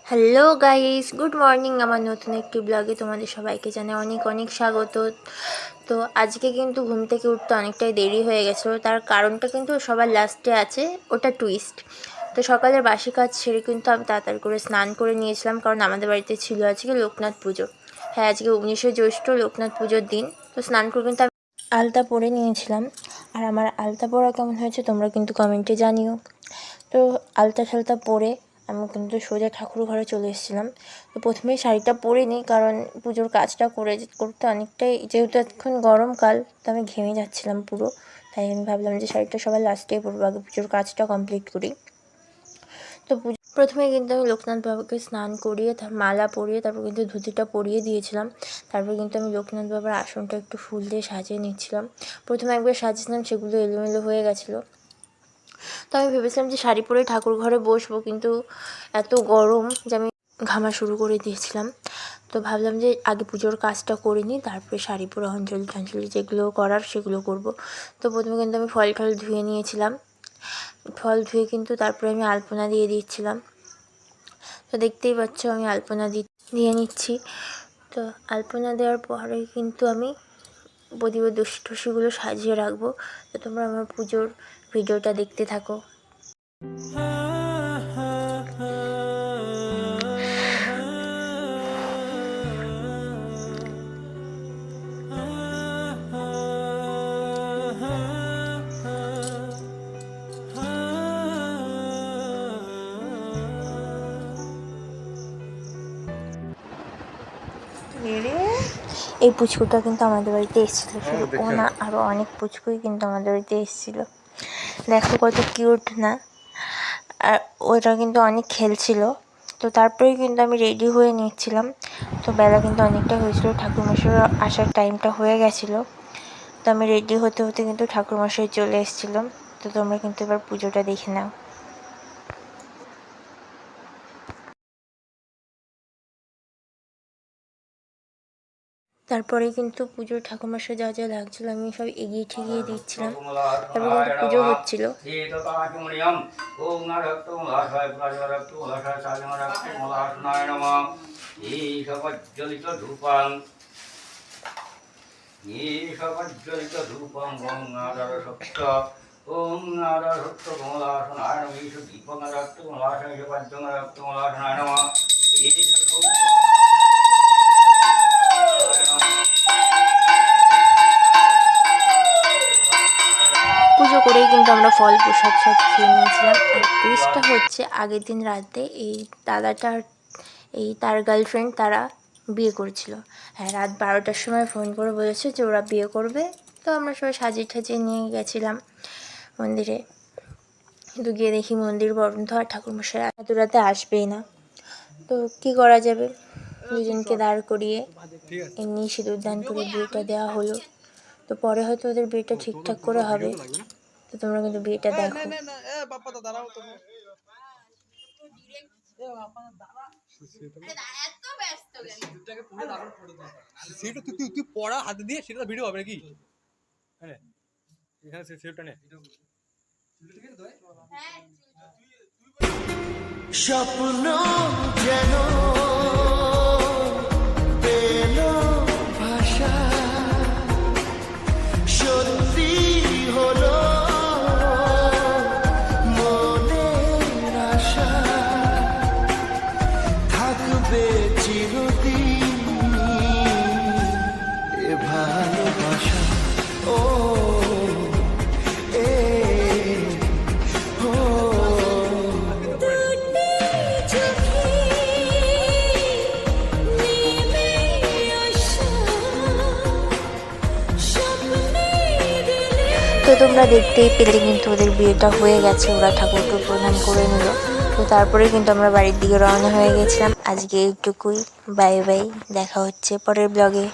Hello guys, good morning. আমার নতুন একটি ব্লগে তোমাদের সবাইকে জানাই অনেক অনেক স্বাগত। তো আজকে কিন্তু ঘুম থেকে উঠতে অনেকটাই দেরি হয়ে গেছিলো, তার কারণটা কিন্তু সবার লাস্টে আছে, ওটা টুইস্ট। তো সকালের বাসি কাজ সেরে কিন্তু আমি তাড়াতাড়ি করে স্নান করে নিয়েছিলাম, কারণ আমাদের বাড়িতে ছিল আজকে লোকনাথ পুজো। হ্যাঁ, আজকে 19শে জ্যৈষ্ঠ লোকনাথ পুজোর দিন। তো স্নান করে কিন্তু আমি আলতা পরে নিয়েছিলাম। আর আমার আলতা পরা কেমন হয়েছে তোমরা কিন্তু কমেন্টে জানিও। তো আলতা ঠালতা পরে আমি কিন্তু সোজা ঠাকুর ঘরে চলে এসেছিলাম। তো প্রথমেই শাড়িটা পরে নিই, কারণ পুজোর কাজটা করতে অনেকটাই, যেহেতু এখন গরমকাল, তো আমি ঘেমে যাচ্ছিলাম পুরো। তাই আমি ভাবলাম যে শাড়িটা সবার লাস্টেই পরবো, আগে পুজোর কাজটা কমপ্লিট করি। তো প্রথমে কিন্তু আমি লোকনাথ বাবাকে স্নান করিয়ে মালা পরিয়ে তারপর কিন্তু ধুতিটা পরিয়ে দিয়েছিলাম। তারপর কিন্তু আমি লোকনাথ বাবার আসনটা একটু ফুল দিয়ে সাজিয়ে নিচ্ছিলাম। প্রথমে একবার সাজিয়েছিলাম, সেগুলো এলোমেলো হয়ে গেছিলো। তো আমি ভেবেছিলাম যে শাড়ি পরে ঠাকুর ঘরে বসবো, কিন্তু এত গরম যে আমি ঘামা শুরু করে দিয়েছিলাম। তো ভাবলাম যে আগে পুজোর কাজটা করে নিই, তারপরে শাড়ি পরে অঞ্জলি টঞ্জলি যেগুলো করার সেগুলো করব। তো প্রথমে কিন্তু আমি ফল টল ধুয়ে নিয়েছিলাম। ফল ধুয়ে কিন্তু তারপরে আমি আলপনা দিয়ে দিচ্ছিলাম। তো দেখতেই পাচ্ছ আমি আলপনা দিয়ে নিচ্ছি। তো আলপনা দেওয়ার পরে কিন্তু আমি প্রদীপের টুসিগুলো সাজিয়ে রাখবো। তো তোমরা আমার পুজোর ভিডিওটা দেখতে থাকো। এই পুচকুটা কিন্তু আমাদের বাড়িতে এসেছিলো, শুধু ও না, আরও অনেক পুচকুই কিন্তু আমাদের বাড়িতে এসেছিলো। দেখো কত কিউট না। আর ওটা কিন্তু অনেক খেলছিল। তো তারপরেই কিন্তু আমি রেডি হয়ে নিচ্ছিলাম। তো বেলা কিন্তু অনেকটা হয়েছিল, ঠাকুরমশাই আসার টাইমটা হয়ে গেছিলো। তো আমি রেডি হতে হতে কিন্তু ঠাকুরমশাই চলে এসেছিলো। তো তোমরা কিন্তু এবার পুজোটা দেখে নাও। তারপরে কিন্তু পুজোর ঠাকুরমশাই যা যা লাগছিলো আমি সব এগিয়ে ঠেগিয়ে দিচ্ছিলাম। তারপর কিন্তু পুজো হচ্ছিল। ওম নারা সত্য কমলাসনায় নমঃ ঈশ দীপঙ্গরক্ত কমলাসনায় ঈশ পঞ্চঙ্গরক্ত কমলাসনায় নমঃ ঈশ পুজো করেই কিন্তু আমরা ফল প্রসাদ সব খেয়ে নিয়েছিলাম। আর টুইস্টটা হচ্ছে, আগের দিন রাতে এই দাদাটার তার গার্লফ্রেন্ড তারা বিয়ে করেছিল। হ্যাঁ, রাত 12টার সময় ফোন করে বলেছে যে ওরা বিয়ে করবে। তো আমরা সবাই সাজিয়ে ঠাজিয়ে নিয়ে গেছিলাম মন্দিরে। কিন্তু গিয়ে দেখি মন্দির বন্ধ, আর ঠাকুরমশাই এত রাতে আসবেই না। তো কী করা যাবে, দুজনকে দাঁড় করিয়ে এমনি সিঁদুর দান করে বিয়েটা দেওয়া হলো। তো পরে হয়তো ওদের বিয়েটা ঠিকঠাক করে হবে। তো তোমরা কিন্তু বিয়েটা দেখো। তুই পড়া হাতে দিয়ে সেটা ভিডিও হবে নাকি? এখানে সেটা নে স্বপ্ন যেন পেল ভাষা, সত্যি হলো মনের আশা, থাকবে চিরদিন এ ভালোবাসা। ও তো তোমরা দেখতেই পেলে কিন্তু ওদের বিয়েটা হয়ে গেছে, ওরা ঠাকুরকে প্রণাম করে নিল। তো তারপরে কিন্তু আমরা বাড়ির দিকে রওনা হয়ে গেছিলাম। আজকে এইটুকুই, বাই বাই, দেখা হচ্ছে পরের ব্লগে।